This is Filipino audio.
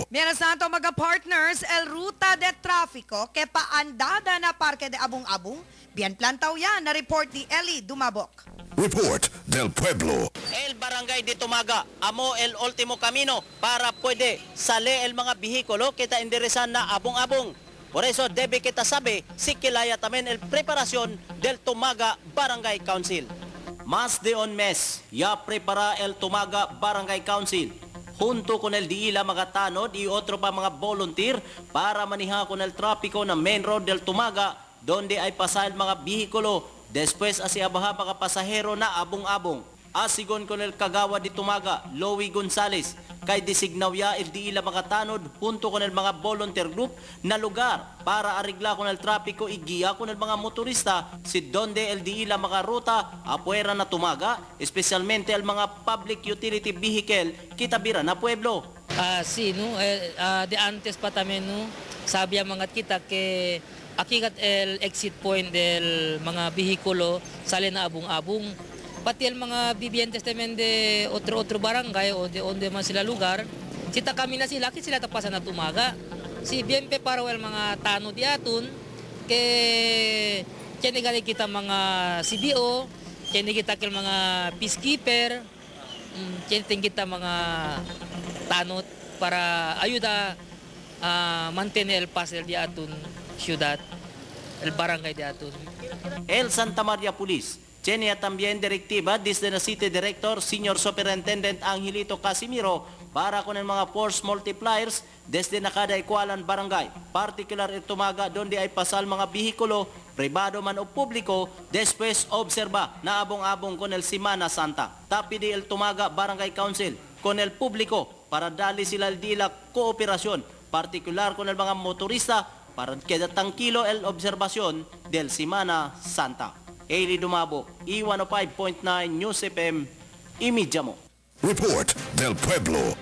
Mientras tanto, mga partners, el ruta de tráfico que paandada na parque de Abong-Abong, bien plantaw yan na report ni Eli Dumabok. Report del Pueblo. El Barangay de Tumaga, amo el último camino para pwede sale el mga bihikulo kita enderesan na Abong-Abong. Por eso debe kita sabe si kilaya también el preparación del Tumaga Barangay Council. Más de un mes ya prepara el Tumaga Barangay Council junto con el Diila mga tanod y otro pa mga volunteer para manejar con el tráfico na main road del Tumaga donde ay pasa el mga bihikulo después hacia baha mga pasahero na Abong-Abong. Asigon con el Kagawa de Tumaga, Louie Gonzales, kay designaw ya el Diila mga tanod junto con el mga volunteer group na lugar para arregla con el tráfico y guía con el mga motorista si donde el Diila mga ruta afuera na Tumaga, especialmente el mga public utility vehicle kitabira na pueblo. Sí, no, de antes pa también, no, sabi ang mga kita que aquí el exit point del mga bihikulo sale na Abong-Abong. Pati el mga vivientes también de otro barangay o de onde man sila lugar, sita kami na sila, sila tapasan na Tumaga. Si bien preparo el mga tano di atun, que tiene gali kita mga CDO, tiene kita kel mga peacekeeper, tiene kita mga tanot para ayuda a mantener el paz del di atun ciudad, el barangay di atun. El Santa Maria Police tenía también directiva desde el City Director, Senior Superintendent Angelito Casimiro, para con el mga force multipliers desde na kada ikwalan barangay, particular el Tumaga donde ay pasal mga bihikulo, privado man o publiko, después observa na Abong-Abong con el Semana Santa. Tapi di el Tumaga Barangay Council con el publiko para dali sila el dila kooperasyon, particular con el mga motorista para queda tranquilo el observasyon del Semana Santa. Eli Dumabok, E105.9 News FM, imidya mo. Report del Pueblo.